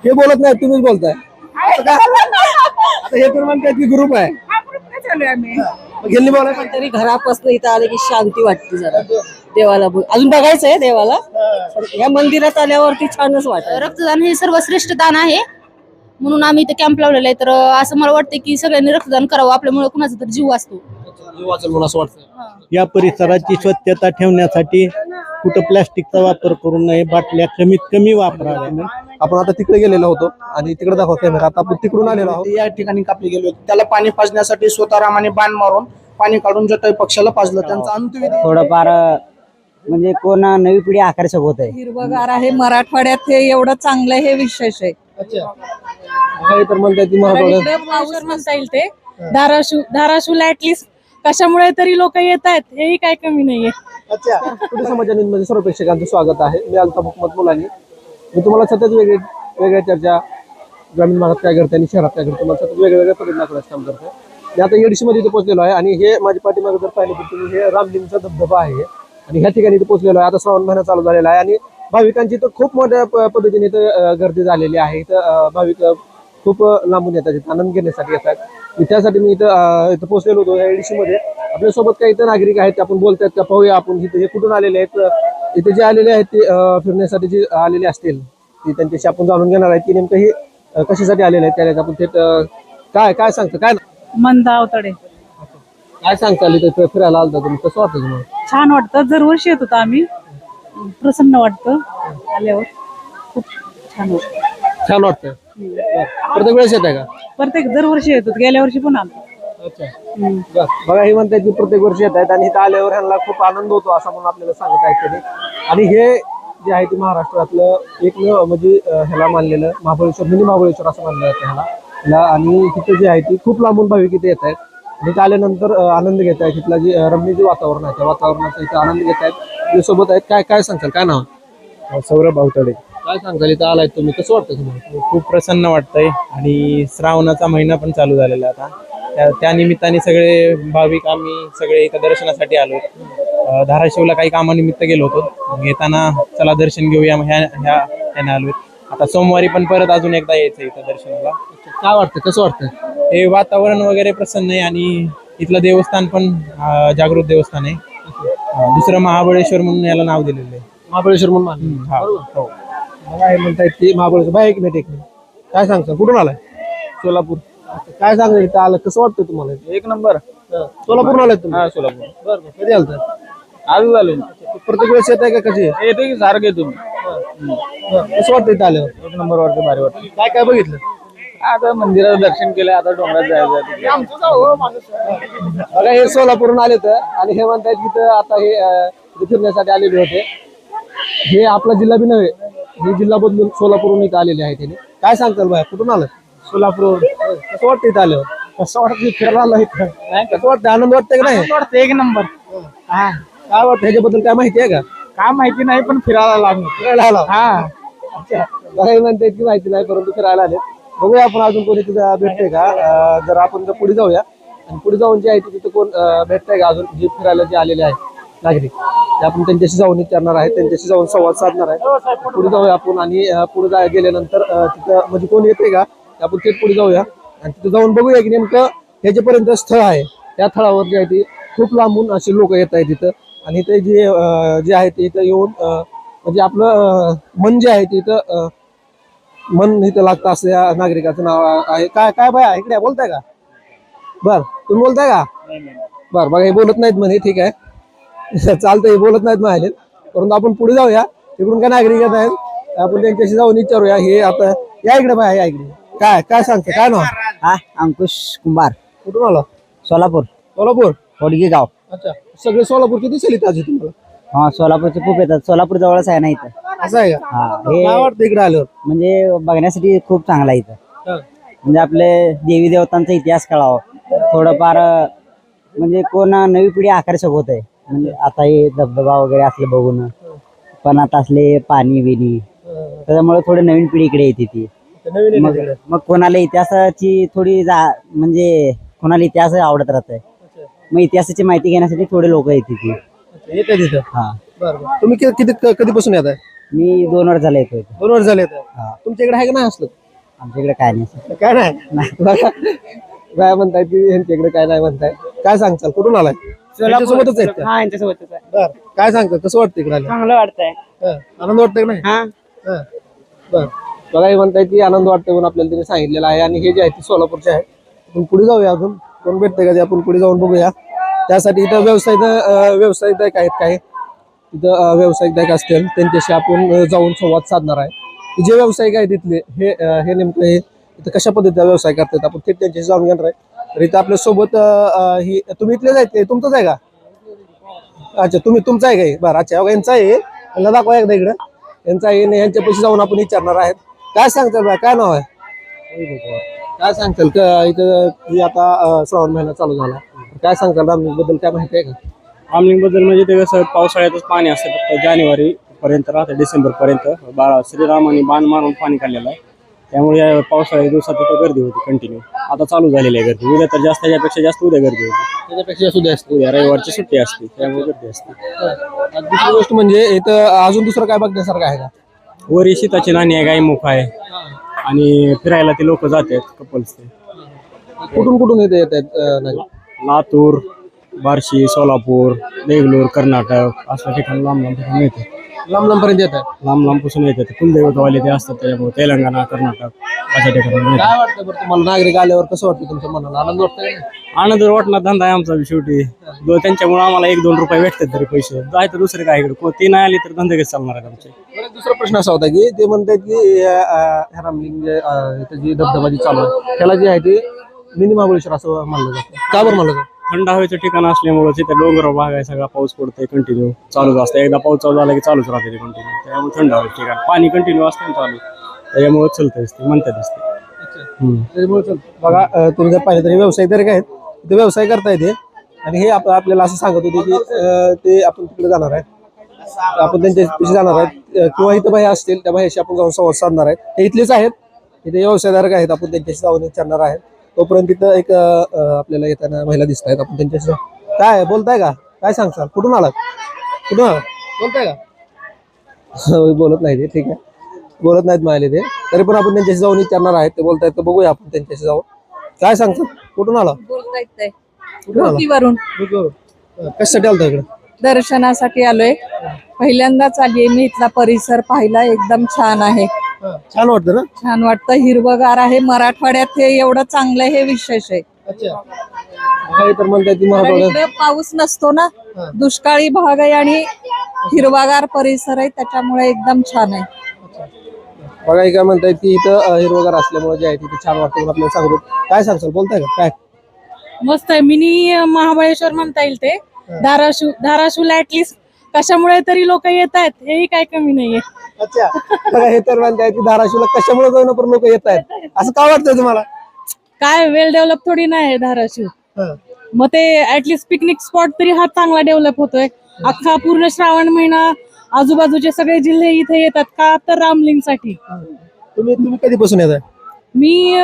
हे बोलत नाही, तुम्हीच बोलताय. आता हे तर म्हणतात की ग्रुप आहे. मग गेली बोलायला तरी घरापासून इथं आले की शांती वाटते जरा. देवाला अजून बघायचंय देवाला. या मंदिरात आल्यावरती छानच वाटत. रक्तदान हे सर्वश्रेष्ठ दान आहे म्हणून आम्ही इथे कॅम्प लावलेला आहे. तर असं मला वाटतं की सगळ्यांनी रक्तदान करावं, आपल्यामुळे कुणाचा तर जीव वाचतो. जीव वाचेल म्हणून असं वाटतं. या परिसराची स्वच्छता ठेवण्यासाठी कुठं प्लास्टिकचा वापर करू नये, बाटल्या कमीत कमी वापराव्या. आपण आता तिकडे गेलेलो होतो आणि तिकडे दाखवा कॅमेरा. आता आपण तिकडून आलेलो आहोत. या ठिकाणी कापली गेली होती. त्याला पाणी पाजण्यासाठी स्वतः रामाने बाण मारून पाणी काढून जटायू पक्षाला पाजलं. त्यांचा अंत्यविधी थोडंफार म्हणजे कोण नवी पिढी आकर्षक होत आहे. हिरवगार आहे मराठवाड्यात, हे एवढं चांगलं हे विशेष आहे. अच्छा, तर म्हणताय ती मराठवाड्यात इकडे पाऊस म्हणता येईल ते धाराशिवला ऍटलिस्ट कशामुळे तरी लोक येत आहेत, हेही काय कमी नाहीये. अच्छा, कुठे समाजामध्ये सर्व प्रेक्षकांचं स्वागत आहे. मी अल्ताफ हुकमत मुलानी. मी तुम्हाला सतत वेगवेगळ्या चर्चा, ग्रामीण भागात काय घडते आणि शहरात काय घडते, मला सतत वेगवेगळ्या पद्धतीने दाखवण्याचं काम करतोय. मी आता एडीसी मध्ये इथे पोहोचलेलो आहे आणि हे माझ्या पाठीमागे जर पाहिलं तर तुम्ही हे रामलिंगचा धबधबा आहे आणि ह्या ठिकाणी इथे पोहोचलेलो आहे. आता श्रावण महिना चालू झालेला आहे आणि भाविकांची तर खूप मोठ्या पद्धतीने इथं गर्दी झालेली आहे. इथं भाविक खूप लांबून येतात, इथं आनंद घेण्यासाठी येतात. त्यासाठी मी इथं पोहोचलेलो होतो या एडीसी मध्ये. आपल्यासोबत काही इथं नागरिक आहेत, आपण बोलतात का पाहूया आपण. इथे हे कुठून आलेले आहेत, इथे जे आलेले आहेत ते फिरण्यासाठी जे आलेले असतील ते त्यांच्याशी आपण जाणून घेणार आहेत की नेमकं हे कशासाठी आलेले आहेत. त्याला आपण थेट काय सांगतं, काय मंदा अवतडे. काय सांगता इथे फिरायला आलता तुम्ही, कसं वाटतं तुम्हाला? छान वाटतं, दरवर्षी येत होतो आम्ही, प्रसन्न वाटतं आल्यावर, खूप छान वाटतं. छान वाटतं. प्रत्येक वेळेस येत आहे का? प्रत्येक दरवर्षी येतो, गेल्या वर्षी पण आलो. अच्छा, बघा हे म्हणतात की प्रत्येक वर्षी येत आहेत आणि इथं आल्यावर ह्यांना खूप आनंद होतो असं म्हणून आपल्याला सांगत आहेत त्यांनी. आणि हे जे आहे ते महाराष्ट्रातलं एकमेव म्हणजे ह्याला मानलेलं महाबळेश्वर, मिनी महाबळेश्वर असं मानलं जातं ह्याला. आणि तिथं जे आहे ते खूप लांबून भाविक इथे येत आहेत आणि इथं आल्यानंतर आनंद घेत आहेत. तिथला जे रम्य जे वातावरण आहे त्या वातावरणाचा इथं आनंद घेत आहेत. सोबत आहेत, काय सांगताल, काय नाव? सौरभ अवतडे. काय सांगताल, इथं आलाय तुम्ही, कसं वाटतं तुम्हाला? खूप प्रसन्न वाटतंय आणि श्रावणाचा महिना पण चालू झालेला आता. त्या निमित्ताने सगळे भाविक आम्ही सगळे इथं दर्शनासाठी आलो. धाराशिवला काही कामानिमित्त गेलो होतो, येताना चला दर्शन घेऊया ह्याने आलोय. आता सोमवारी पण परत अजून एकदा यायचं इथं दर्शनाला. काय वाटतं, कसं वाटतं? हे वातावरण वगैरे प्रसन्न आहे आणि इथलं देवस्थान पण जागृत देवस्थान आहे. दुसरं महाबळेश्वर म्हणून याला नाव दिलेलं आहे. महाबळेश्वर म्हणून मानलं. हो, मला हे म्हणतायत की महाबळेश्वर. बाय एक मिनिट, काय सांगता, कुठून आलाय? सोलापूर. काय सांगता, इथं आलं कसं वाटतं तुम्हाला? एक नंबर. सोलापूर आलाय तुम्ही? हा, सोलापूर. बरं, कधी आलत? आज झालो. प्रत्येक वेळेस येत आहे का कशी? येते की सारखे तुम्ही. कसं वाटतं इथं आल्यावर? एक नंबर वाटतं, भारी वाटतं. काय काय बघितलं? आता मंदिराचं दर्शन केलं, आता डोंगरात जायचं. बघा हे सोलापूरून आले तर आणि हे म्हणतायत की इथं आता हे इथे फिरण्यासाठी आलेले होते. हे आपला जिल्हा बी नव्हे, हे जिल्हा बदलून सोलापूरहून इथं आलेले आहे त्याने. काय सांगताल बाय, कुठून आलं? सोलापूर. कसं वाटतं इथं आल्यावर? कसं वाटतं फिरायला आलं इथं? कसं वाटतं, आनंद वाटतंय का नाही? वाटतं एक नंबर. हा, काय वाटतं, ह्याच्याबद्दल काय माहिती आहे का? काय माहिती नाही पण फिरायला लागलो. फिरायला आला? हा. अच्छा, बघा हे म्हणतायत की माहिती नाही परंतु फिरायला आले. बघूया आपण अजून कोणी तिथं भेटतंय का. जर आपण जर पुढे जाऊया आणि पुढे जाऊन जे आहे तिथं कोण भेटतंय का अजून जे फिरायला जे आलेले आहेत नागरिक, ते आपण त्यांच्याशी जाऊन विचारणार आहे, त्यांच्याशी जाऊन संवाद साधणार आहे. पुढे जाऊया आपण आणि पुढे गेल्यानंतर तिथं म्हणजे कोण येते का आपण थेट पुढे जाऊया आणि तिथं जाऊन बघूया की नेमकं ह्याच्यापर्यंत स्थळ आहे. त्या स्थळावर जे आहे ते खूप लांबून असे लोक येत आहेत तिथं आणि ते जे आहे ते इथं येऊन म्हणजे आपलं मन जे आहे ते इथं मन इथं लागतं असं या नागरिकाचं नाव आहे. काय बाय इकडे बोलताय का? बर, तुम्ही बोलताय का? बर, बघा हे बोलत नाहीत म्हणे, ठीक आहे चालतंय, हे बोलत नाहीत म्हणाले. परंतु आपण पुढे जाऊया, तिकडून काय नागरिक येत आहेत आपण त्यांच्याशी जाऊन विचारूया. हे आता या इकडे बाय, या इकडे. काय सांगतं, काय नाव? हा, अंकुश कुंभार. कुठून आला? सोलापूर. सोलापूर, होडगी गाव. अच्छा, सगळे सोलापूरचे दिसेल इथं आज तुम्हाला? हा, सोलापूरचे खूप येतात. सोलापूर जवळच आहे ना इथं. असं आहे का? हा, हे काय वाटतं इकडे आल्यावर? म्हणजे बघण्यासाठी खूप चांगला आहे इथं. हा. म्हणजे आपले देवी देवतांचा इतिहास कळावा, थोडंफार म्हणजे कोण नवी पिढी आकर्षक होत आहे. म्हणजे आता हे धबधबा वगैरे असले बघून, पण आता असले पाणी बिनी, त्याच्यामुळे थोडी नवीन पिढी इकडे येते ती. मग कोणाला इतिहासाची थोडी म्हणजे कोणाला इतिहास आवडत राहतंय, मग इतिहासाची माहिती घेण्यासाठी थोडे लोक येते ती. येते तिथं? हा. बरं, तुम्ही कधीपासून येत आहे? मी 2 वर्ष झाले येतोय. 2 वर्ष झाले हा. तुमच्या इकडे आहे का नाही असलं आमच्या इकडे काय नाही. काय नाही बघा काय म्हणताय की यांच्याकडे काय नाही म्हणताय. काय सांगचाल कुठून आलाय? यांच्यासोबतच आहेत का? हा यांच्यासोबतच आहे. बर काय सांगतात कसं वाटतं इकडे आलं? चांगलं वाटतंय. आनंद वाटतंय का नाही? हा बर बघा हे म्हणताय की आनंद वाटतोय म्हणून आपल्याला त्यांनी सांगितलेलं आहे. आणि हे जे आहे ते सोलापूरचे आहे. आपण पुढे जाऊया अजून कोण भेटतंय का ते आपण पुढे जाऊन बघूया. त्यासाठी इथं व्यावसायिक आहेत काही तिथं व्यावसायिक असतील त्यांच्याशी आपण जाऊन संवाद साधणार आहे. जे व्यावसायिक आहेत तिथले हे नेमकं हे इथं कशा पद्धतीचा व्यवसाय करतात आपण थेट त्यांच्याशी जाऊन घेणार आहे. तर इथं आपल्या सोबत ही तुम्ही इथलेच आहेत ते तुमचंच आहे का? अच्छा तुम्ही तुमचं आहे का? बरं अच्छा यांचा आहे यांना दाखवा एकदा इकडं यांचा आहे आणि यांच्या पैसे जाऊन आपण विचारणार आहेत. काय सांगताल बा काय नाव आहे? काय सांगताल इथं जे आता श्रावण महिना चालू झाला काय सांगताल रामलिंग बद्दल काय माहिती आहे का? रामलिंग बद्दल म्हणजे ते कसं पावसाळ्यातच पाणी असतं फक्त जानेवारी पर्यंत राहतं डिसेंबर पर्यंत. श्रीरामाने बाण मारून पाणी काढलेलं आहे त्यामुळे या पावसाळ्याच्या दिवसात तिथं गर्दी होती कंटिन्यू. आता चालू झालेली आहे गर्दी. उद्या तर जास्त यापेक्षा जास्त उद्या गर्दी होती. त्याच्यापेक्षा सुद्धा असते. उद्या रविवारची सुट्टी असते त्यामुळे गर्दी असते. दुसरी गोष्ट म्हणजे इथं अजून दुसरं काय बघण्यासारखं आहे का? वरी सीताची नाणी आहे गायमुख आहे आणि फिरायला ते लोक जातात कपल्स ते. कुठून कुठून इथे येत आहेत? लातूर बार्शी सोलापूर देगलूर कर्नाटक अशा ठिकाणी लांब लांब ठिकाणी येतात. लांब लांब पर्यंत येत आहेत. लांब लांबपासून येतात. कुलदैवतवाले ते असतात त्याच्यामुळे तेलंगणा कर्नाटक अशा ठिकाणी येतात. काय वाटतं बरं तुम्हाला नागरिक आल्यावर कसं वाटतं तुमच्या मनाला आनंद वाटतोय? आनंद वाटणार धंदा आहे आमचा शेवटी. त्यांच्यामुळे आम्हाला 1-2 रुपये भेटतात तरी पैसे जायचं दुसरे काय इकडे ती नाही आली तर धंदे कसे चालणार आहेत आमचे. बरं, दुसरा प्रश्न असा होता की ते म्हणतात की रामलिंग इथं जी धबधबा जी चालू आहे त्याला जे आहे ते मिनी महाबळेश्वर असं मानलं जातं. का बरं मानलं जातं? थंड हवेचं ठिकाण असल्यामुळे तिथे डोंगराळ भाग आहे सगळा पाऊस पडतोय कंटिन्यू चालूच असतं. एकदा पाऊस चालू झाला की चालूच राहते ते कंटिन्यू त्यामुळे थंड हवेचं ठिकाण पाणी कंटिन्यू असतं चालू त्याच्यामुळे चलतं असते म्हणतात असते. त्याच्यामुळे चल बघा तुम्ही जर पाहिलं तरी व्यावसायिक तरी आहेत ते व्यवसाय करता येते. आणि हे आपल्याला असं सांगत होते की ते आपण तिकडे जाणार आहे आपण त्यांच्याशी जाणार आहेत किंवा इथं बाई असतील त्या बाईशी आपण जाऊन संवाद साधणार आहेत. ते इथलेच आहेत इथे व्यवसायधारक आहेत आपण त्यांच्याशी जाऊन विचारणार आहेत. तोपर्यंत तिथं एक आपल्याला येताना महिला दिसत आहेत आपण त्यांच्याशी काय बोलताय का? काय सांगसाल कुठून आलात? कुठून आलात बोलताय का? बोलत नाही ते ठीक आहे बोलत नाहीत माहिले ते तरी पण आपण त्यांच्याशी जाऊन विचारणार आहेत. ते बोलतायत तर बघूया आपण त्यांच्याशी जाऊन. काय सांगतात कुठून आला? बोलता येतंय कुठून आला? डोकीवरून कशासाठी आलता इकडे? दर्शनासाठी आलोय. पहिल्यांदाच आलीये मी. इथला परिसर पाहिला एकदम छान आहे. छान वाटतं ना? छान वाटतं हिरवगार आहे. मराठवाड्यात हे एवढं चांगलं हे विशेष आहे. अच्छा काही तर म्हणताय की कारण मराठवाड्यात इकडे पाऊस नसतो ना दुष्काळी भाग आहे आणि हिरवागार परिसर आहे त्याच्यामुळे एकदम छान आहे. बघा काय म्हणतायत की इथं हिरवगार असल्यामुळे जे आहे तिथे छान वाटतं म्हणून आपल्याला सांगतो. काय सांगसाल बोलताय का काय? मस्त आहे. मिनी महाबळेश्वर म्हणता येईल ते. धाराशिवला ऍटलिस्ट कशामुळे तरी लोक येत आहेत हेही काय कमी नाहीये. अच्छा बघा हे तर म्हणतायत की धाराशिवला कशामुळे जाऊन पण लोक येत आहेत असं का वाटतंय तुम्हाला? काय वेल डेव्हलप थोडी नाही धाराशिव. मग ते ऍटलिस्ट पिकनिक स्पॉट तरी हा चांगला डेव्हलप होतोय. अख्खा पूर्ण श्रावण महिना आजूबाजूचे सगळे जिल्हे इथे येतात का तर रामलिंगसाठी. तुम्ही कधीपासून येत आहे? मी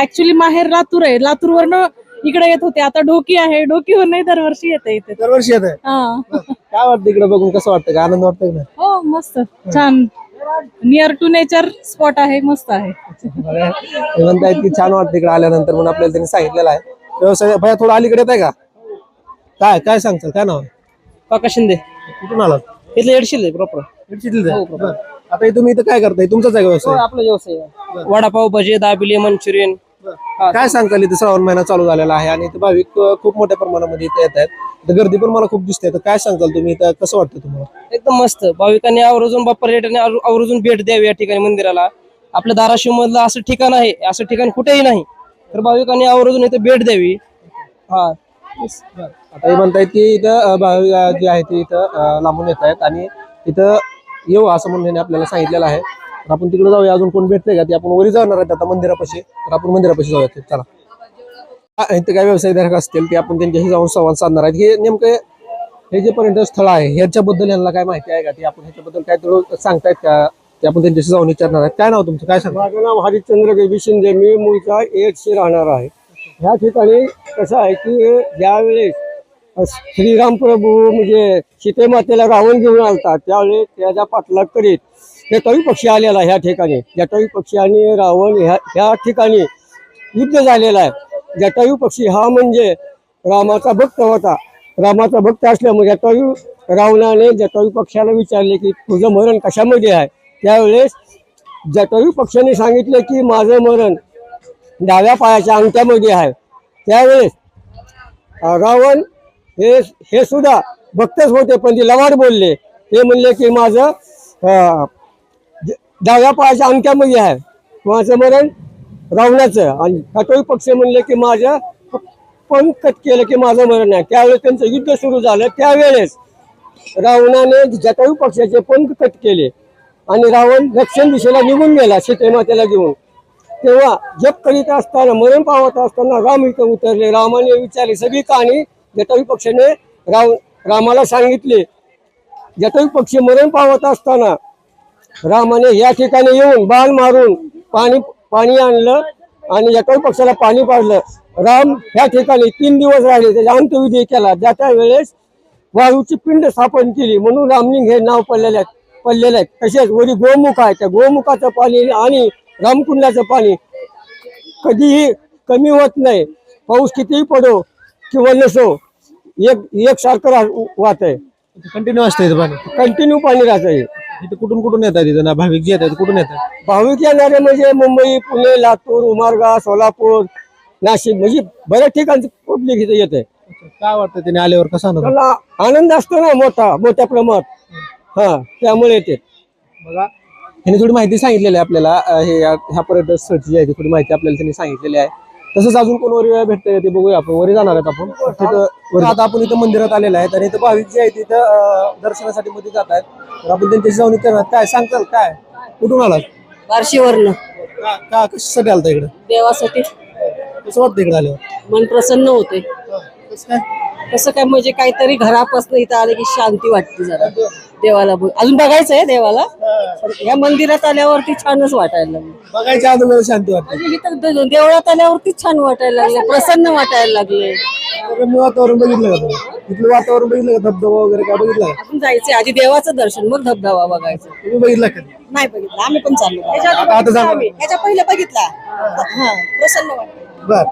ऍक्च्युली माहेर लातूर आहे. लातूरवरनं इकडे येत होते. आता डोकी आहे. डोकीवर नाही दरवर्षी येते इथे. दरवर्षी येत आहे. हा काय वाटतं इकडे बघून कसं वाटतं का आनंद वाटतोय का? हो मस्त छान. नियर टू नेचर स्पॉट आहे. मस्त आहे. ते म्हणतायत की छान वाटतं इकडे आल्यानंतर म्हणून आपल्याला त्यांनी सांगितलेलं आहे. व्यवसाय भैया थोडं अलीकडे येत आहे का? काय काय सांगताल काय नाव? काका शिंदे. कुठून आलात? इथले एडशील आहे प्रॉपर. आता तुम्ही इथं काय करताय तुमचाच आहे का व्यवसाय? आपला व्यवसाय आहे. वडापाव भजे दाबिले मंचुरियन. काय सांगताल इथे श्रावण महिना चालू झालेला आहे आणि इथे भाविक खूप मोठ्या प्रमाणामध्ये इथे येत आहेत. इथं गर्दी पण मला खूप दिसते. तर काय सांगताल तुम्ही इथं कसं वाटतं तुम्हाला? एकदम मस्त. भाविकांनी आवर्जून बाप्पा पर्यटकांनी आवर्जून भेट द्यावी या ठिकाणी मंदिराला. आपल्या धाराशिव मधलं असं ठिकाण आहे असं ठिकाण कुठेही नाही तर भाविकांनी आवर्जून इथे भेट द्यावी. हा आता हे म्हणतायत की इथं भाविक जे आहे ते इथं लांबून येत आहेत आणि इथं येऊ असं म्हणून आपल्याला सांगितलेलं आहे. तर आपण तिकडे जाऊया. अजून कोण भेटतंय का? ते आपण वरी जाणार आहेत आता मंदिरापाशी. तर आपण मंदिरापाशी जाऊया. चला इथे काय व्यवसायधारक असतील ते आपण त्यांच्याशी जाऊन संवाद साधणार आहेत. हे नेमकं हे जे पर्यटन स्थळ आहे ह्याच्याबद्दल यांना काय माहिती आहे का? ते आपण ह्याच्याबद्दल काय थोडं सांगतायत का? ते आपण त्यांच्याशी जाऊन विचारणार आहेत. काय नाव तुमचं? काय सांगा? माझं नाव हरिश्चंद्र देवी शिंदे. मी मूळचा एकशे राहणार आहे. ह्या ठिकाणी कसं आहे की ज्यावेळेस श्रीराम प्रभू म्हणजे सीतेमातेला रावण घेऊन आलता त्यावेळेस त्याचा पाठलाग करीत जटायू पक्षी आलेला ह्या ठिकाणी. जटायू पक्षी आणि रावण ह्या ठिकाणी युद्ध झालेलं आहे. जटायू पक्षी हा म्हणजे रामाचा भक्त होता. रामाचा भक्त असल्यामुळे रावणाने जटायू पक्षाला विचारले की तुझं मरण कशामध्ये आहे. त्यावेळेस जटायू पक्षाने सांगितले की माझं मरण डाव्या पायाच्या अंगठ्यामध्ये आहे. त्यावेळेस रावण हे सुद्धा भक्तच होते, पण ते लवाड बोलले. ते म्हणले की माझं डाव्या पायाच्या अंगठ्यामध्ये आहे, माझं मरण रावणाचं. आणि जटायू पक्ष म्हणले की माझं पंख कट केलं की माझं मरण आहे. त्यावेळेस त्यांचं युद्ध सुरू झालं. त्यावेळेस रावणाने जटायू पक्षाचे पंख कट केले आणि रावण दक्षिण दिशेला निघून गेला सीतेमातेला घेऊन. तेव्हा जप करीत असताना, मरण पावत असताना राम इथं उतरले. रामाने विचारले सगळी कहाणी जटायू पक्षाने रामाला सांगितले. जटायू पक्षी मरण पावत असताना रामाने या ठिकाणी येऊन बाण मारून पाणी आणलं आणि जटायू पक्षाला पाणी पाजलं. राम ह्या ठिकाणी 3 दिवस राहिले, त्याचा अंत्यविधी केला. ज्या वेळेस वाळूची पिंड स्थापन केली, म्हणून रामलिंग हे नाव पडलेलं आहे. तसेच वरी गोमुख आहे, त्या गोमुखाचं पाणी आणि रामकुंडाचं पाणी कधीही कमी होत नाही. पाऊस कितीही पडो किंवा नसो, एक सारखं वाहत आहे. कंटिन्यू असते पाणी, कंटिन्यू पाणी राहतं. इथे कुठून येतात इथं ना भाविक जे येतात कुठून येतात? भाविक येणारे म्हणजे मुंबई, पुणे, लातूर, उमरगा, सोलापूर, नाशिक, म्हणजे बऱ्याच ठिकाणचं पब्लिक इथे येते. काय वाटतं त्याने आल्यावर कसा अनुभव? त्याला आनंद असतो ना मोठ्या प्रमाणात. हा, त्यामुळे येते. बघा, ह्याने थोडी माहिती सांगितलेली आहे आपल्याला. ह्या पर्यटन स्थळची जी आहे थोडी माहिती आपल्याला त्यांनी सांगितलेली आहे. तसंच अजून कोण वरी भेटतंय ते बघूया आपण. वरी जाणार आहेत आपण तिथं. आता आपण इथं मंदिरात आलेलं आहे आणि इथं भाविक जे आहेत तिथं दर्शनासाठी मध्ये जात आहेत. तर आपण त्यांच्याशी जाऊन करणार. काय सांगताल, काय कुठून आलात? बार्शीवरनं का कशासाठी आलता इकडं? देवासाठी. कसं वाटतं इकडे आल्यावर? मन प्रसन्न होते. कसं काय म्हणजे काहीतरी घरापासून इथं आले की शांती वाटते जरा. देवाला अजून बघायचं आहे देवाला, पण या मंदिरात आल्यावरती छानच वाटायला लागलं. बघायच्या अगोदर शांती वाटते. म्हणजे इथं देवळात आल्यावरती छान वाटायला लागले, प्रसन्न वाटायला लागले. रम्य वातावरण बघितलं का तुम्ही? इथलं वातावरण बघितलं का? धबधबा वगैरे काय बघितलं का? अजून जायचंय, आधी देवाचं दर्शन मग धबधबा बघायचं. तुम्ही बघितलं का? नाही बघितलं, आम्ही पण चाललो. आता जाणार? याच्या पहिलं बघितला. हा, प्रसन्न वाटलं. बर,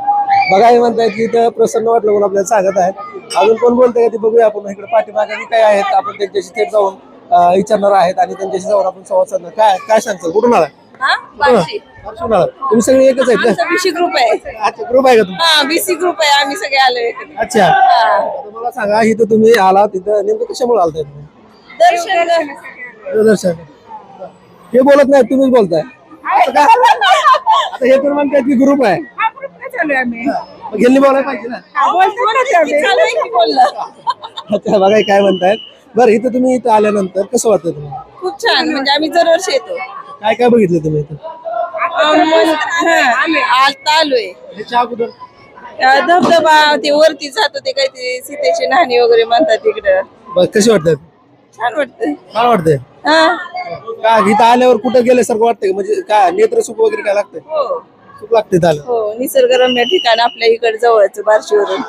बघा हे म्हणतायत की इथं प्रसन्न वाटलं म्हणून आपल्याला सांगत आहेत. अजून कोण बोलतंय का ते बघूया आपण. इकडे पाठीमागे काय आहेत आपण त्यांच्याशी थेट जाऊन विचारणार आहेत आणि त्यांच्याशी जाऊन आपण संवाद साधणार. काय सांगतो, कुठून आला? कुठून आला? तुम्ही सगळे एकच आहेत का? बीसी ग्रुप आहे. अच्छा, ग्रुप आहे का तुम्ही? हा, बीसी ग्रुप आहे, आम्ही सगळे आलोय. अच्छा, आता मला सांगा इथं तुम्ही आला तिथं नेमकं कशामुळे आलताय तुम्ही? दर्शन. हे बोलत नाही, तुम्हीच बोलताय. आता हे तर म्हणतात की ग्रुप आहे. मग गेली बोलायला पाहिजे ना. अच्छा, बघा काय म्हणतायत. बरं, इथं तुम्ही इथं आल्यानंतर कसं वाटतं तुम्हाला? खूप छान, म्हणजे आम्ही दरवर्षी येतो. काय काय बघितलं तुम्ही इथं? आता आलोय. ह्याच्या अगोदर धबधबा, ते वरती जातो ते काही ते सीतेची नाणी वगैरे म्हणतात तिकडं. बरं, कशी वाटतात? छान वाटतंय. काय वाटतंय? का इथं आल्यावर कुठं गेल्यासारखं वाटतंय? म्हणजे काय नेत्र सुख वगैरे काय लागतंय? हो सुख लागते झालं. हो, निसर्गरम्य ठिकाण आपल्या इकडे जवळच बार्शीवरून.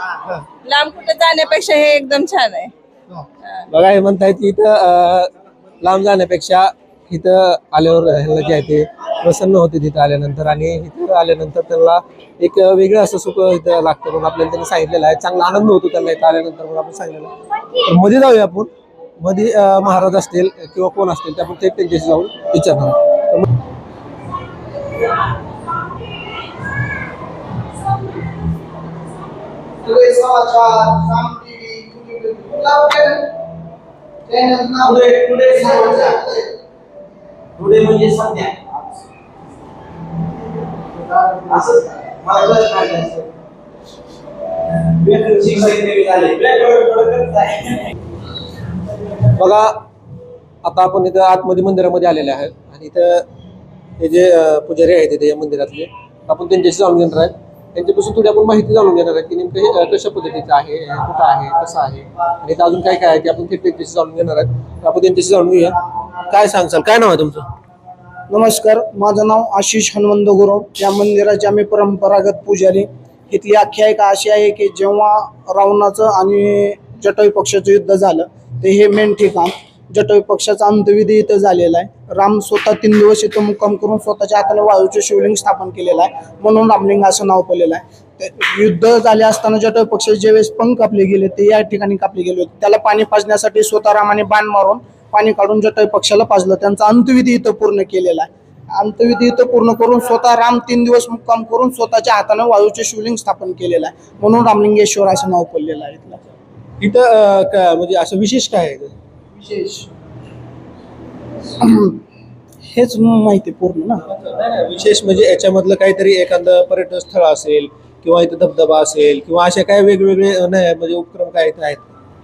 लांब कुठं जाण्यापेक्षा हे एकदम छान आहे. बघा हे म्हणतायत की इथं लांब जाण्यापेक्षा इथं आल्यावर ह्याला जे आहे ते प्रसन्न होते तिथं आल्यानंतर. आणि इथं आल्यानंतर त्यांना एक वेगळं असं सुख इथं लागतं म्हणून आपल्याला त्यांनी सांगितलेलं आहे. चांगला आनंद होतो त्यांना इथं आल्यानंतर म्हणून आपण सांगितलेलं आहे. तर मध्ये जाऊया आपण. मध्ये महाराज असतील किंवा कोण असतील ते आपण थेट त्यांच्याशी जाऊन विचारणार. पुढे म्हणजे सध्या असंच बघा, आता आपण इथं आतमध्ये मंदिरामध्ये आलेले आहेत आणि इथं हे जे पुजारी आहेत इथे या मंदिरातले आपण त्यांच्याशी जाणून घेणार आहेत. त्यांच्यापासून थोडी आपण माहिती जाणून घेणार आहे की नेमकं हे कशा पद्धतीचं आहे, कुठं आहे, कसं आहे आणि इथं अजून काय काय आहे ते आपण थेट त्यांच्याशी जाणून घेणार आहेत. आपण त्यांच्याशी जाणून घेऊया. काय सांगसाल, काय नाव आहे तुमचं? नमस्कार, माझं नाव आशिष हनुमंत गुरव. या मंदिराचे आम्ही परंपरागत पुजारी. इथली आख्यायिका अशी आहे की जेव्हा रावणाचं आणि जटायू पक्षाचं युद्ध झालं ते हे मेन ठिकाण. जटोई पक्षाचा अंत्यविधी इथं झालेला आहे. राम स्वतः 3 दिवस इथं मुक्काम करून स्वतःच्या हाताने वाळूचे शिवलिंग स्थापन केलेलं आहे, म्हणून रामलिंग असं नाव पडलेलं आहे. युद्ध झाले असताना जटोई पक्षाचे ज्यावेळेस पंख कापले गेले ते या ठिकाणी कापले गेले होते. त्याला पाणी पाजण्यासाठी स्वतः रामाने बाण मारून पाणी काढून जटोई पक्षाला पाजलं. त्यांचा अंत्यविधी इथं पूर्ण केलेला आहे. अंत्यविधी इथं पूर्ण करून स्वतः राम 3 दिवस मुक्काम करून स्वतःच्या हाताने वाळूचे शिवलिंग स्थापन केलेलं आहे, म्हणून रामलिंगेश्वर असं नाव पडलेलं आहे इथलं. इथं म्हणजे असं विशेष काय आहे? विशेष हेच माहिती पूर्ण ना. विशेष म्हणजे याच्यामधलं काहीतरी एखादं पर्यटन स्थळ असेल किंवा इथं धबधबा असेल किंवा असे काय वेगवेगळे नाही म्हणजे उपक्रम काय इथं आहेत?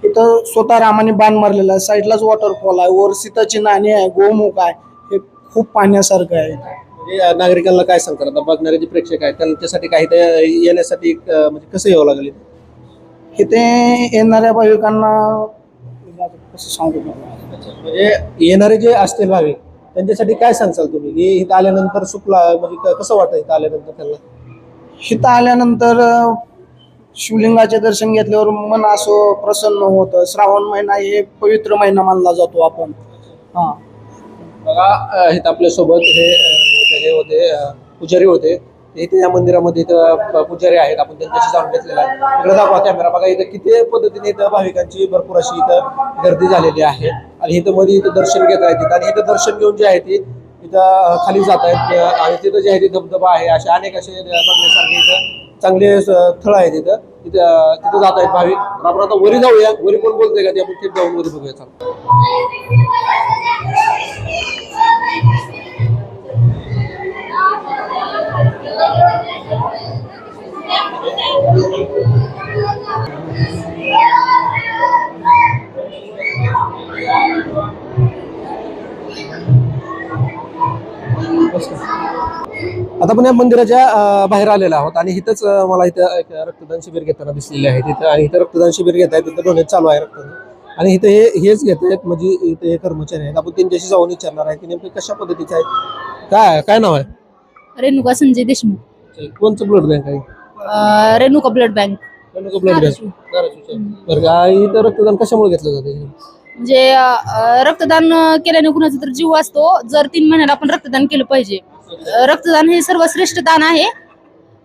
इथं स्वतः रामाने बाण मारलेला आहे, साईडलाच वॉटरफॉल आहे, वर सीताची नाणी आहे, गोमुख आहे, हे खूप पाहण्यासारखं आहे. म्हणजे नागरिकांना काय सांगतात आता बघणारे जे प्रेक्षक आहेत त्यांच्यासाठी काही येण्यासाठी म्हणजे कसं यावं लागेल? इथे येणाऱ्या भाविकांना कसं सांगू म्हणजे येणारे जे असतील भाविक त्यांच्यासाठी काय सांगचाल तुम्ही की इथं आल्यानंतर सुखला म्हणजे कसं वाटतं इथं आल्यानंतर त्यांना? इथं आल्यानंतर शिवलिंगाचे दर्शन घेतल्यावर मन असं प्रसन्न होतं. श्रावण महिना हे पवित्र महिना मानला जातो आपण. हा बघा इथं आपल्यासोबत हे होते पुजारी होते. इथे या मंदिरामध्ये इथं पुजारी आहेत, आपण त्यांच्याशी जाणून घेतलेला आहे. इकडे दाखवा कॅमेरा. बघा इथं किती पद्धतीने इथं भाविकांची भरपूर अशी इथं गर्दी झालेली आहे आणि इथं मध्ये इथं दर्शन घेत आहेत आणि इथं दर्शन घेऊन जे आहे ती इथं खाली जात आहेत आणि तिथं जे आहे ते धबधबा आहे, असे अनेक असे बघण्यासारखे इथं चांगले स्थळ आहेत. तिथं जात आहेत भाविक. आपण आता वरी जाऊया. वरी कोण बोलतोय का ते आपण थेट जाऊन वरी बघूया. आता आपण या मंदिराच्या बाहेर आलेलो आहोत आणि इथंच मला इथं एक रक्तदान शिबिर घेताना दिसलेले आहे तिथं आणि इथं रक्तदान शिबिर घेत आहेत. तिथं डोनेट चालू आहे रक्तदान आणि इथं हेच घेत आहेत म्हणजे इथे हे कर्मचारी आहेत. आपण त्यांच्याशी जाऊन विचारणार आहे की नेमके कशा पद्धतीचे आहेत. काय नाव आहे? रेणुका संजय देशमुख. कोणचं ब्लड बँक आहे? Renuka blood bank. Renuka blood bank. बरं इथं रक्तदान कशामुळे घेतलं जातं? म्हणजे रक्तदान केल्याने कुणाचा तर जीव वाचतो. जर 3 महिन्याला आपण रक्तदान केलं पाहिजे. रक्तदान हे सर्वश्रेष्ठ दान आहे,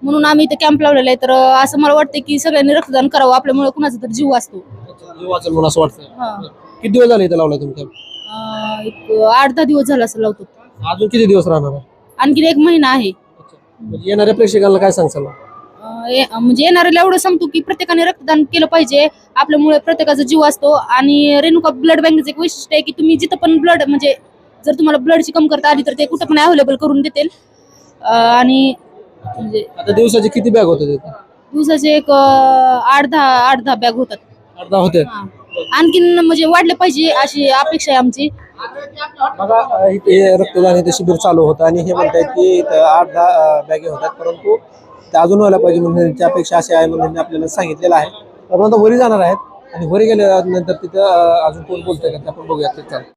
म्हणून आम्ही इथे कॅम्प लावलेला आहे. तर असं मला वाटतं की सगळ्यांनी रक्तदान करावं, आपल्यामुळे कुणाचा तर जीव वाचतो. जीव वाचेल म्हणून असं वाटतं. किती दिवस झाले इथं लावला तुम्ही? एक 8-10 दिवस झाला असं लावतो. अजून किती दिवस राहणार आहे? आणखी 1 महिना आहे. म्हणजे येणाऱ्या प्रेक्षकांना काय सांगचाल? म्हणजे येणाऱ्याला एवढं सांगतो की प्रत्येकाने रक्तदान केलं पाहिजे, आपल्यामुळे प्रत्येकाचा जीव असतो. आणि रेणुका ब्लड बँकेचं एक वैशिष्ट्य आहे की तुम्ही जिथं पण ब्लड म्हणजे जर तुम्हाला ब्लडची कमतरता आली तर ते कुठं पण अवेलेबल करून देतील. आणि म्हणजे आता दिवसाचे किती बॅग होते? दिवसाचे एक 8-10 बॅग होतात. 8-10 होते. आणखीन म्हणजे वाढले पाहिजे अशी अपेक्षा आहे आमची. बघा इथे रक्तदान इथे शिबिर चालू होतं आणि हे म्हणतात की इथं 8-10 बॅगे होतात, परंतु ते अजून व्हायला पाहिजे म्हणून त्यांची अपेक्षा अशी आहे म्हणून त्यांनी आपल्याला सांगितलेलं आहे. आपण आता वरी जाणार आहेत आणि वरी गेल्यानंतर तिथं अजून कोण बोलतंय का ते आपण बघूया. ते चालेल.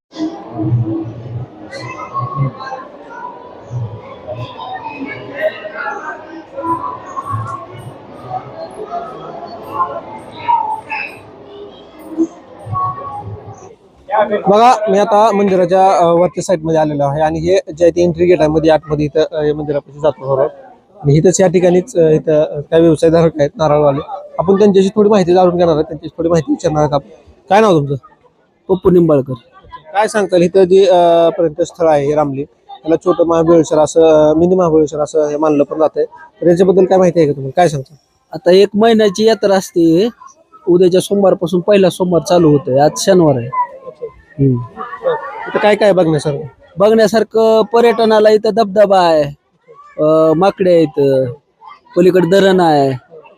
बघा मी आता मंदिराच्या वरच्या साईड मध्ये आलेलो आहे आणि हे जे आहे ते एंट्री गेट आहे मध्ये आतमध्ये इथं मंदिरापाशी जातो बरोबर. आणि इथंच या ठिकाणीच इथं काय व्यवसायधारक आहेत नारळवाले, आपण त्यांच्याशी थोडी माहिती जाणून घेणार आहे, त्यांच्याशी थोडी माहिती विचारणार आहेत. आपण काय नाव तुमचं? पप्पू निंबाळकर. काय सांगताल इथं जे पर्यटन स्थळ आहे हे रामलिंग, त्याला छोटं महाबळेश्वर असं मिनी महाबळेश्वर असं हे मानलं पण जात आहे, तर याच्याबद्दल काय माहिती आहे का तुम्हाला? काय सांगता? आता 1 महिन्याची यात्रा असते. उद्याच्या सोमवारपासून पहिला सोमवार चालू होतोय. आज शनिवार आहे. इथं काय काय बघण्यासारखं? बघण्यासारखं पर्यटनाला इथं धबधबा आहे, माकडे आहेत, पलीकडे धरण आहे,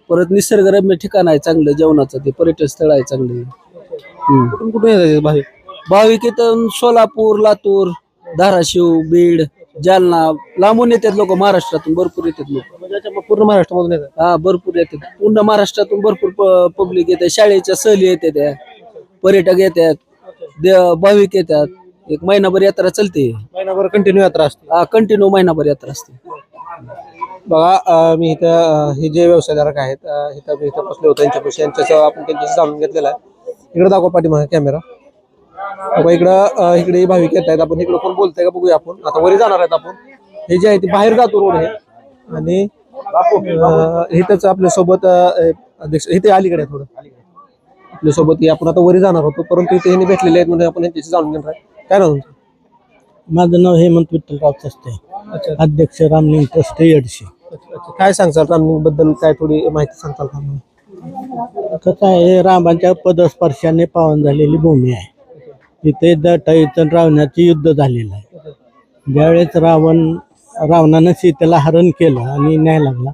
परत निसर्गरम्य ठिकाण आहे चांगलं जेवणाचं, ते पर्यटन स्थळ आहे चांगले. कुठून कुठून येतात भाविक? भाविक इथं सोलापूर, लातूर, धाराशिव, बीड, जालना लांबून येतात लोक. महाराष्ट्रातून भरपूर येतात लोक. म्हणजे पूर्ण महाराष्ट्रामधून येतात? हा भरपूर येतात. पूर्ण महाराष्ट्रातून भरपूर पब्लिक येते. शाळेच्या सहली येतात, पर्यटक येतात, भाविक येतात. 1 महिनाभर यात्रा चालते. महिनाभर कंटिन्यू यात्रा असते? हा कंटिन्यू महिनाभर यात्रा असते. बघा मी इथं हे जे व्यवसायधारक आहेत इथं बसले होते, यांच्यापाशी आपण त्यांच्याशी जाणून घेतलेला आहे. इकडे दाखवा पाठीमागे कॅमेरा. इकडे भाविक येत आहेत. आपण इकडे कोण बोलतंय का बघूया. आपण आता वरी जाणार आहेत. आपण हे जे आहे ते बाहेर जातो रोड आहे आणि इथंच आपल्या सोबत अध्यक्ष इथे अलीकडे थोडं आपल्या सोबत आपण आता वरी जाणार होतो, परंतु इथे हे भेटलेले आहेत म्हणून आपण यांच्याशी जाणून घेणार आहे. काय नाव तुमचं? माझं नाव हेमंत विठ्ठलराव चस्ते, अध्यक्ष रामलिंग ट्रस्ट येडशी. काय सांगचाल रामलिंग बद्दल? काय थोडी माहिती सांगताल का? कसं आहे, रामाच्या पदस्पर्शाने पावन झालेली भूमी आहे. इथे जटायूचं रावणाचे युद्ध झालेलं आहे. ज्यावेळेस रावणानं सीतेला हरण केलं आणि न्याय लागला,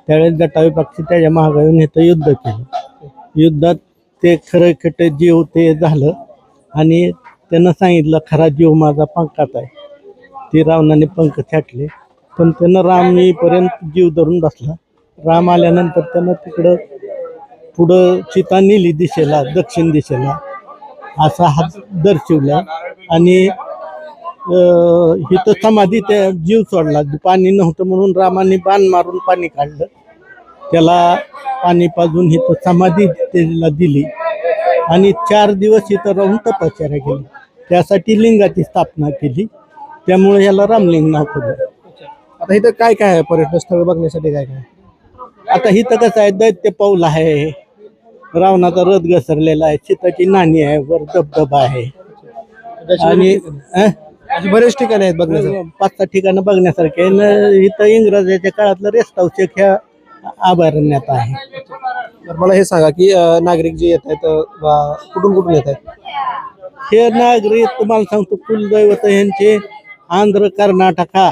त्यावेळेस जटायू पक्षी त्याच्या महागाईने इथं युद्ध केलं. युद्धात ते खरं खटं जीव ते झालं आणि त्यानं सांगितलं खरा जीव माझा पंखात आहे. ते रावणाने पंख छाटले, पण त्यानं राम येईपर्यंत जीव धरून बसला. राम आल्यानंतर त्यानं तिकडं पुढं सीता नेली दिशेला, दक्षिण दिशेला असा हात दर्शवला आणि इथं समाधी त्या जीव सोडला. पाणी नव्हतं म्हणून रामाने बाण मारून पाणी काढलं, त्याला पाणी पाजून इथं समाधी त्याला दिली आणि 4 दिवस इथं राहून तपश्चर्या केली. त्यासाठी लिंगाची स्थापना केली, त्यामुळे याला रामलिंग नाव पडलं. आता इथं काय काय आहे पर्यटन स्थळ बघण्यासाठी? काय काय? आता इथं कसं आहे, दैत्य पाऊल आहे, रावणाचा रथ घसरलेला आहे, सीताची नाणी आहे, वर धबधबा आहे आणि अशी बरेच ठिकाणी आहेत बघण्यासाठी. 5-6 ठिकाणं बघण्यासारखे आहे. इथं इंग्रजाच्या काळातलं रेस्ट हाऊस एक ह्या अभयारण्यात आहे. तर मला हे सांगा की नागरिक जे येत आहेत कुठून कुठून येत आहेत? हे नागरिक तुम्हाला सांगतो, कुलदैवत यांचे आंध्र, कर्नाटका,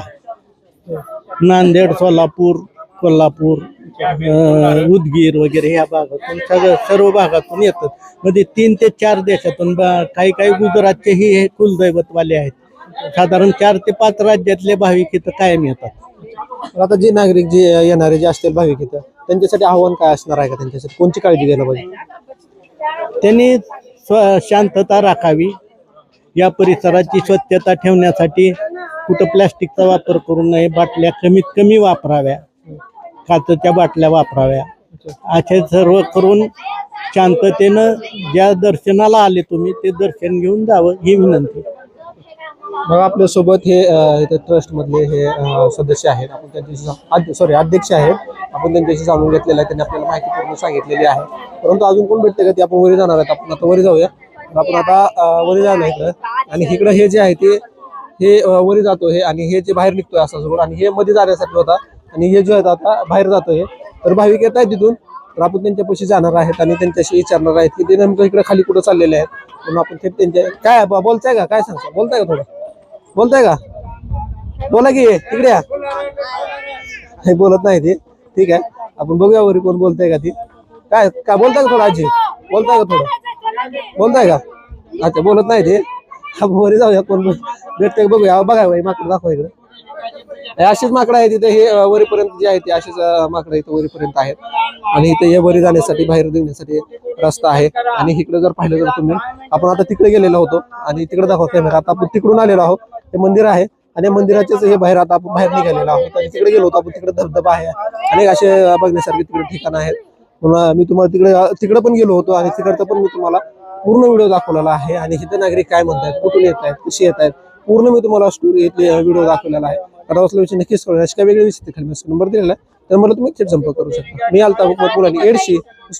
नांदेड, सोलापूर, कोल्हापूर, उदगीर वगैरे ह्या भागातून सर्व भागातून येतात. मध्ये 3 ते 4 देशातून काही काही गुजरातचेही हे कुलदैवतवाले आहेत. साधारण 4 ते 5 राज्यातले भाविक इथं कायम येतात. आता जे नागरिक जे येणारे जे असतील भाविक इथं, त्यांच्यासाठी आव्हान काय असणार आहे का? त्यांच्यासाठी कोणची काळजी घ्यायला पाहिजे? त्यांनी शांतता राखावी, या परिसराची स्वच्छता ठेवण्यासाठी कुठं प्लॅस्टिकचा वापर करू नये, बाटल्या कमीत कमी वापराव्या, काचेच्या बाटल्या वापराव्या. असे सर्व करून शांततेनं ज्या दर्शनाला आले तुम्ही ते दर्शन घेऊन जावं ही विनंती. मग आपल्यासोबत हे इथे ट्रस्ट मधले हे सदस्य आहेत, आपण त्यांच्याशी अध्यक्ष आहेत, आपण त्यांच्याशी जाणून घेतलेलं आहे. त्यांनी आपल्याला माहिती पूर्ण सांगितलेली आहे. परंतु अजून कोण भेटते का ते आपण वरी जाणार आहेत. आपण आता वरी जाऊया. आपण आता वरी जाणार इकडं आणि इकडं हे जे आहे ते हे वरी जातो हे आणि हे जे बाहेर निघतोय असा रोड आणि हे मध्ये जाण्यासाठी होता आणि हे जे आहे आता बाहेर जातो हे. तर भाविक येत आहेत तिथून, तर आपण त्यांच्यापाशी जाणार आहेत आणि त्यांच्याशी विचारणार आहेत की ते नेमकं इकडे खाली कुठं चाललेले आहेत. म्हणून आपण थेट त्यांच्या काय बोलताय का? काय सांगता? बोलताय का? थोडं बोलताय का? बोला की इकडे या. हे बोलत नाही ते. ठीक आहे, आपण बघूया वरी कोण बोलताय का ती. काय काय बोलताय का? थोडं आजी बोलताय का? थोडं बोलताय का? अच्छा, बोलत नाही ते. आपण वरी जाऊया, कोण भेटतंय बघूया. बघा माकडं दाखवा इकडे. अशीच माकडं आहे तिथे. हे वरीपर्यंत जे आहे ते अशीच माकडं इथं वरीपर्यंत आहेत आणि इथे हे वरी जाण्यासाठी बाहेर निघण्यासाठी रस्ता आहे. आणि इकडे जर पाहिलं तर तुम्ही, आपण आता तिकडे गेलेलो होतो आणि तिकडे दाखवा कॅमेरा. आता आपण तिकडून आलेलो आहोत. ते मंदिर आहे आणि मंदिराचेच हे बाहेर आता आपण बाहेर निघालेलो आहोत आणि तिकडे गेलो होतो आपण. तिकडे धबधबा आहे, अनेक असे बघण्यासारखे तिकडे ठिकाण आहेत. म्हणून मी तुम्हाला तिकडे पण गेलो होतो आणि तिकडचं पण मी तुम्हाला पूर्ण व्हिडिओ दाखवलेला आहे. आणि इथे नागरिक काय म्हणतात, कुठून येत आहेत, कशी येत आहेत, पूर्ण मी तुम्हाला स्टोरी व्हिडिओ दाखवलेला आहे. आता बसल्या विषय नक्कीच कळून अशा काही वेगळे विषय खाली नंबर दिलेला आहे, तर मला तुम्ही थेट संपर्क करू शकता. मी आलता मुलांनी 150